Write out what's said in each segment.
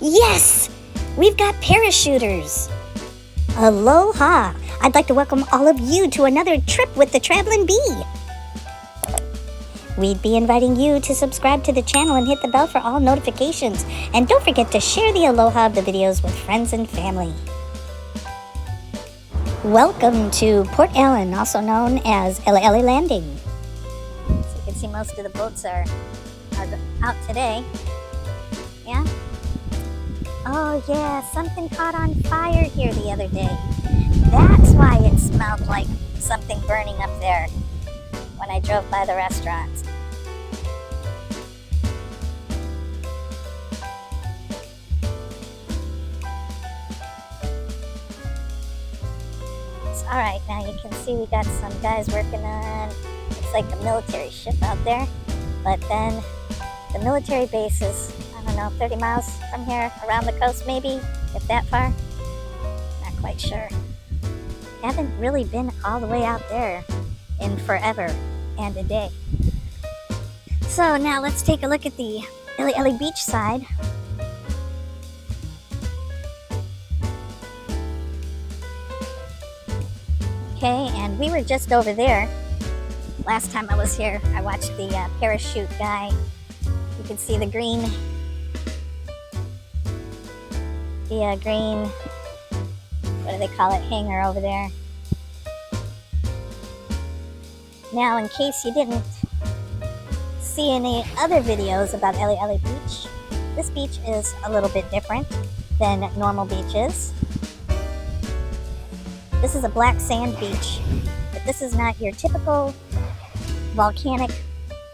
Yes! We've got parachuters! Aloha! I'd like to welcome all of you to another trip with the Traveling Bee. We'd be inviting you to subscribe to the channel and hit the bell for all notifications. And don't forget to share the aloha of the videos with friends and family. Welcome to Port Allen, also known as ʻEle'Ele Landing. So you can see most of the boats are out today. Yeah? Oh yeah, something caught on fire here the other day. That's why it smelled like something burning up there when I drove by the restaurant. Alright, now you can see we got some guys working on, it's like a military ship out there, but then the military base is, I don't know, 30 miles from here, around the coast maybe, if that far. Not quite sure. Haven't really been all the way out there in forever and a day. So now let's take a look at the ʻEle'Ele beach side. Okay, and we were just over there. Last time I was here, I watched the parachute guy. You can see the green, what do they call it, hanger over there. Now, in case you didn't see any other videos about ʻEle'Ele Beach, this beach is a little bit different than normal beaches. This is a black sand beach, but this is not your typical volcanic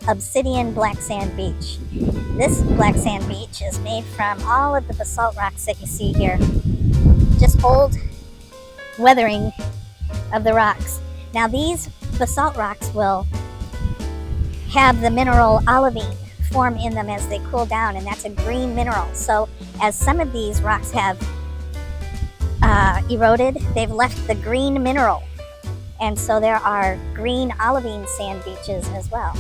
obsidian black sand beach. This black sand beach is made from all of the basalt rocks that you see here. Just old weathering of the rocks. Now these basalt rocks will have the mineral olivine form in them as they cool down, and that's a green mineral. So as some of these rocks have eroded, they've left the green mineral, and so there are green olivine sand beaches as well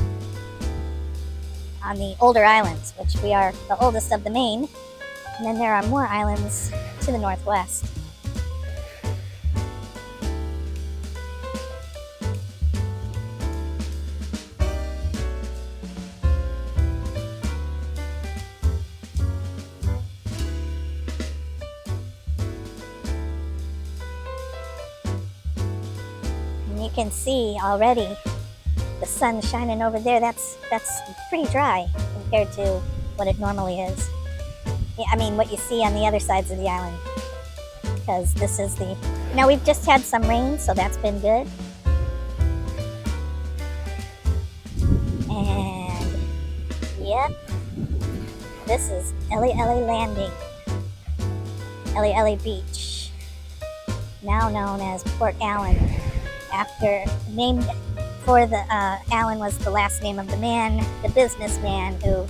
on the older islands, which we are the oldest of the main, and then there are more islands to the northwest. You can see already the sun shining over there. That's pretty dry compared to what it normally is. Yeah, I mean what you see on the other sides of the island, because this is the, now we've just had some rain, so that's been good. And yep, this is ʻEle'Ele Landing, ʻEle'Ele Beach, now known as Port Allen. After, named for the, Allen was the last name of the man, the businessman who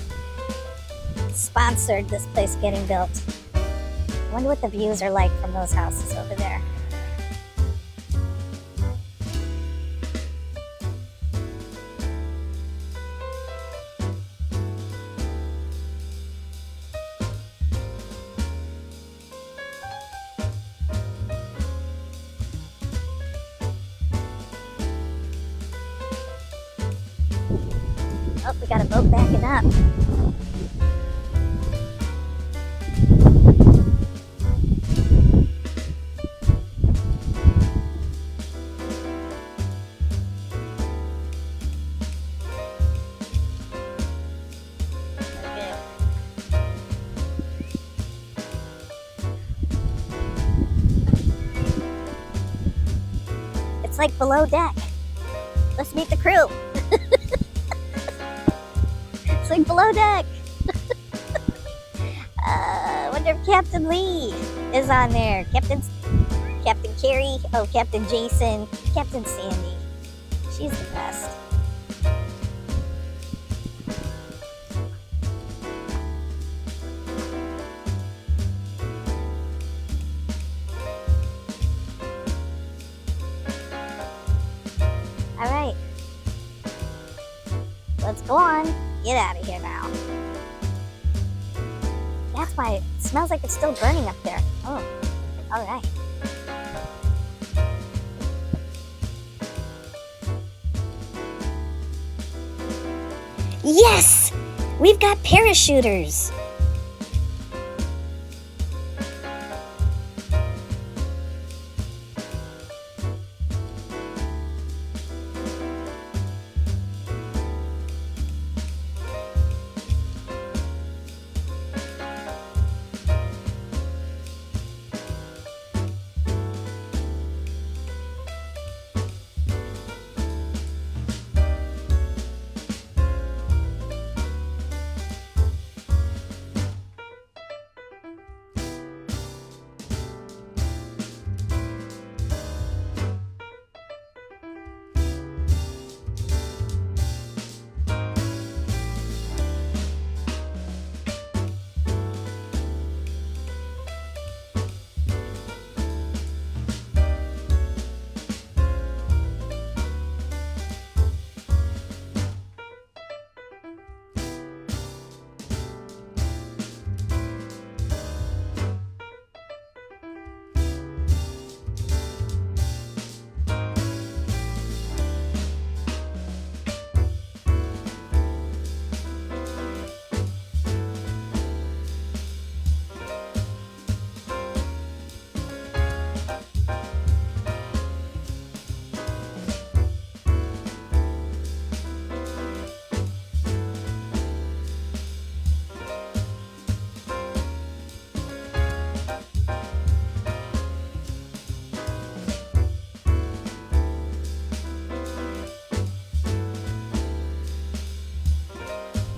sponsored this place getting built. I wonder what the views are like from those houses over there. Oh, we got a boat backing up. Okay. It's like below deck. Let's meet the crew. It's like below deck. Wonder if Captain Lee is on there. Captain Carrie, oh, Captain Jason, Captain Sandy. She's the best. All right. Let's go on. Get out of here now. That's why it smells like it's still burning up there. Oh, all right. Yes! We've got parachuters!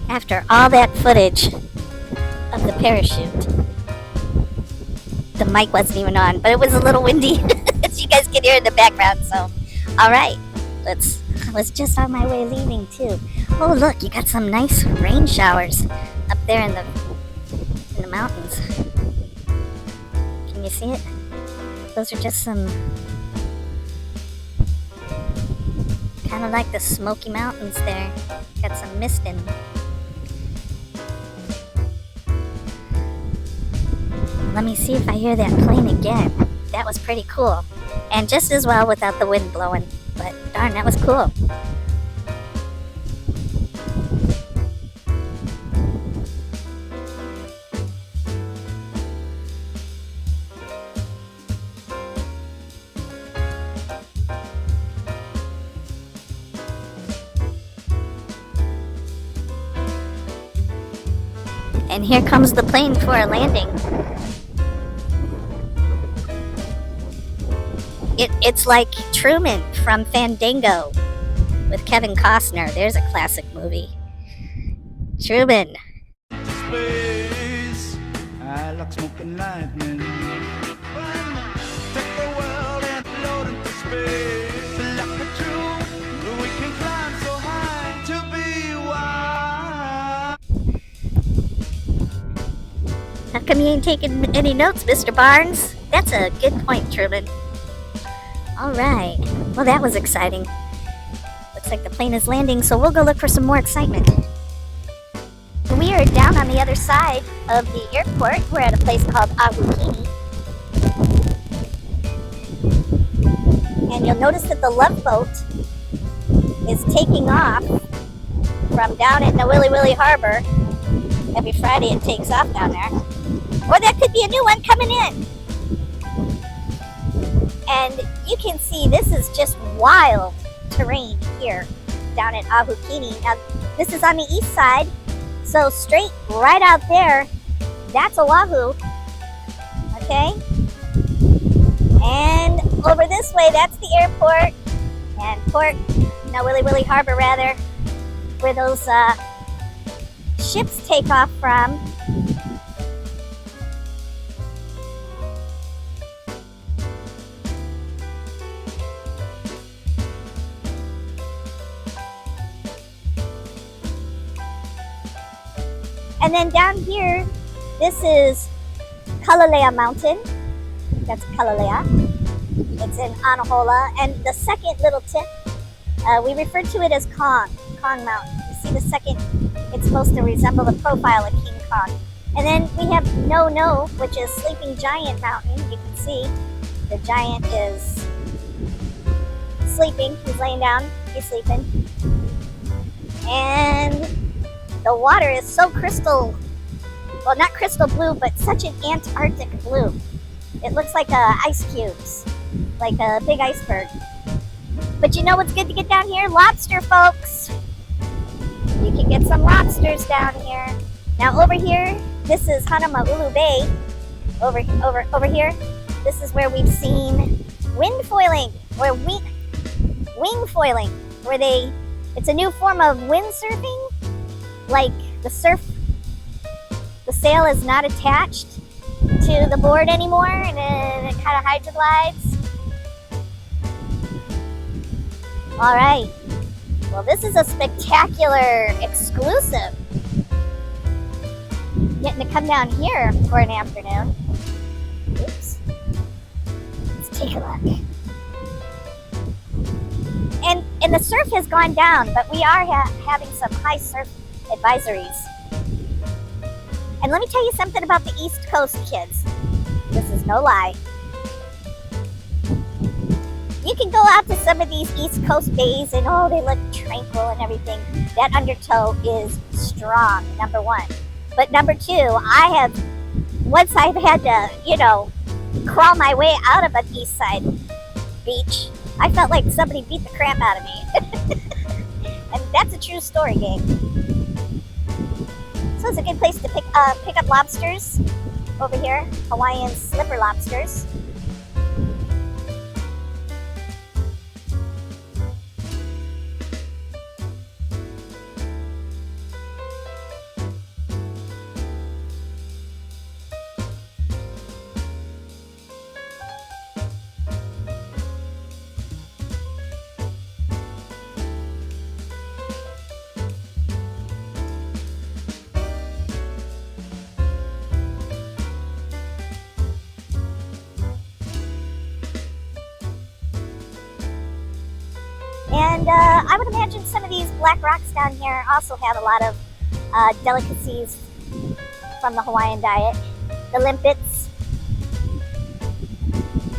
After all that footage of the parachute, the mic wasn't even on, but it was a little windy, as you guys can hear in the background. So, all right, I was just on my way leaving too. Oh, look, you got some nice rain showers up there in the mountains. Can you see it? Those are just some kind of like the Smoky Mountains there. Got some mist in them. Let me see if I hear that plane again. That was pretty cool. And just as well without the wind blowing. But darn, that was cool. And here comes the plane for a landing. It's like Truman from Fandango with Kevin Costner. There's a classic movie. Truman. Space, I like smoking lightning. Take the world and float into space. Like a true, we can climb so high to be wild. How come you ain't taking any notes, Mr. Barnes? That's a good point, Truman. All right. Well, that was exciting. Looks like the plane is landing, so we'll go look for some more excitement. We are down on the other side of the airport. We're at a place called Ahukini. And you'll notice that the Love Boat is taking off from down at ʻEle'Ele Harbor. Every Friday it takes off down there. Or that could be a new one coming in. And you can see this is just wild terrain here down at Ahukini. Now, this is on the east side, so straight right out there, that's Oahu, okay? And over this way, that's the airport, and ʻEle'Ele Harbor rather, where those ships take off from. And then down here, this is Kalalea Mountain. That's Kalalea. It's in Anahola. And the second little tip, we refer to it as Kong Mountain. You see the second, it's supposed to resemble the profile of King Kong. And then we have No, which is Sleeping Giant Mountain. You can see the giant is sleeping. He's laying down. He's sleeping. And the water is so crystal, well, not crystal blue, but such an Antarctic blue. It looks like ice cubes, like a big iceberg. But you know what's good to get down here? Lobster, folks. You can get some lobsters down here. Now over here, this is HANAPÄPÄ Bay. Over here, this is where we've seen wind foiling, or wing foiling, where it's a new form of windsurfing. Like the sail is not attached to the board anymore, and it kind of hydroglides. All right. Well, this is a spectacular exclusive. Getting to come down here for an afternoon. Oops. Let's take a look. And the surf has gone down, but we are having some high surf advisories. And let me tell you something about the East Coast kids. This is no lie. You can go out to some of these East Coast bays and they look tranquil and everything. That undertow is strong, number one. But number two, once I've had to, crawl my way out of an east side beach, I felt like somebody beat the crap out of me. And that's a true story, gang. So it's a good place to pick up lobsters over here, Hawaiian slipper lobsters. And I would imagine some of these black rocks down here also have a lot of delicacies from the Hawaiian diet. The limpets,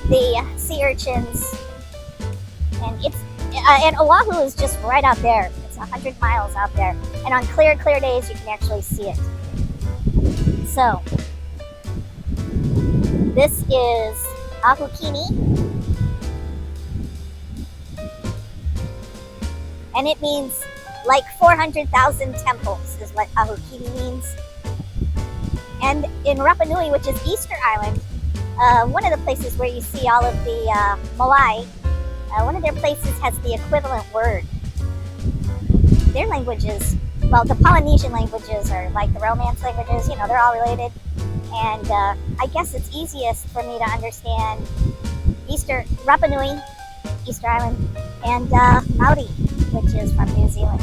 the sea urchins, and Oahu is just right out there. It's 100 miles out there. And on clear days, you can actually see it. So, this is Ahukini. And it means like 400,000 temples is what Ahukini means. And in Rapa Nui, which is Easter Island, one of the places where you see all of the moai, one of their places has the equivalent word. Their languages, well, the Polynesian languages are like the Romance languages, they're all related. And I guess it's easiest for me to understand Rapa Nui, Easter Island, and Maori, which is from New Zealand.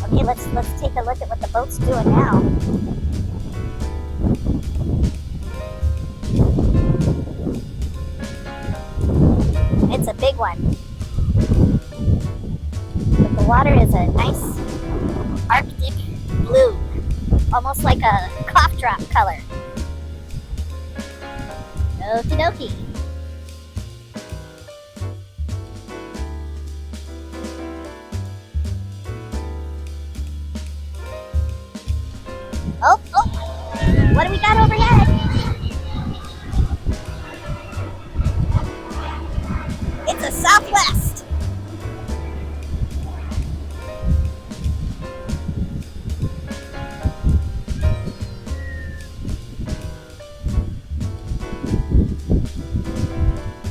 Okay, let's take a look at what the boat's doing now. It's a big one. But the water is a nice Arctic blue, almost like a cough drop color. Okie dokie. Oh, what do we got overhead? It's a Southwest.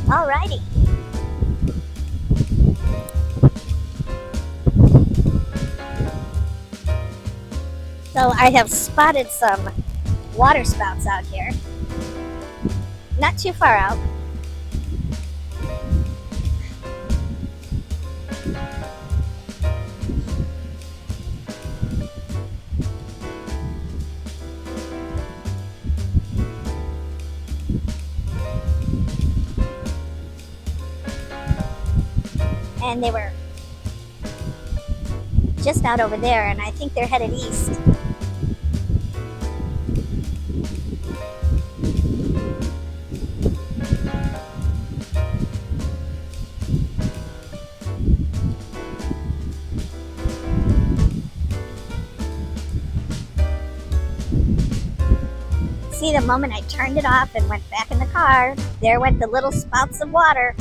Alrighty. So I have spotted some water spouts out here. Not too far out. and they were just out over there, and I think they're headed east. See, the moment I turned it off and went back in the car, there went the little spouts of water.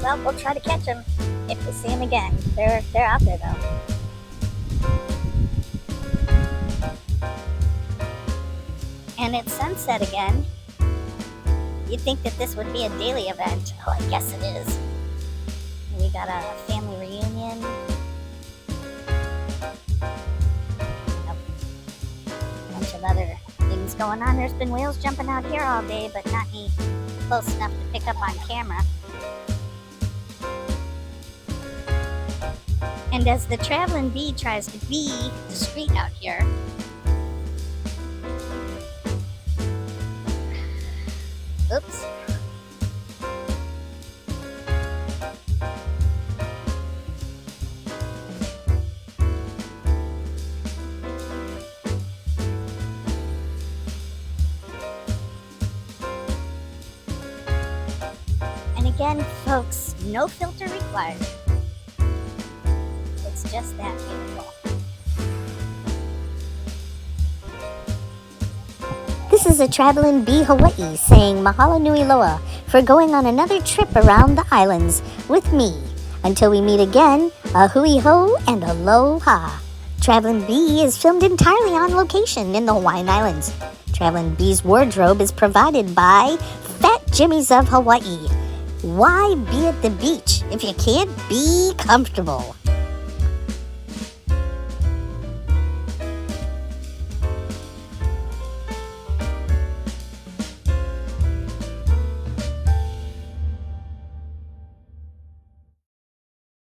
Well, we'll try to catch them if we see them again. They're out there though. And it's sunset again. You'd think that this would be a daily event. Oh, I guess it is. We got a family reunion. A bunch of other things going on. There's been whales jumping out here all day, but not any close enough to pick up on camera. And as the traveling bee tries to be discreet out here, oops. And again, folks, no filter required. It's just that beautiful. This is a traveling bee Hawaii saying mahalo nui loa for going on another trip around the islands with me. Until we meet again, a hui ho and aloha. Traveling Bee is filmed entirely on location in the Hawaiian Islands. Traveling Bee's wardrobe is provided by Fat Jimmy's of Hawaii. Why be at the beach if you can't be comfortable?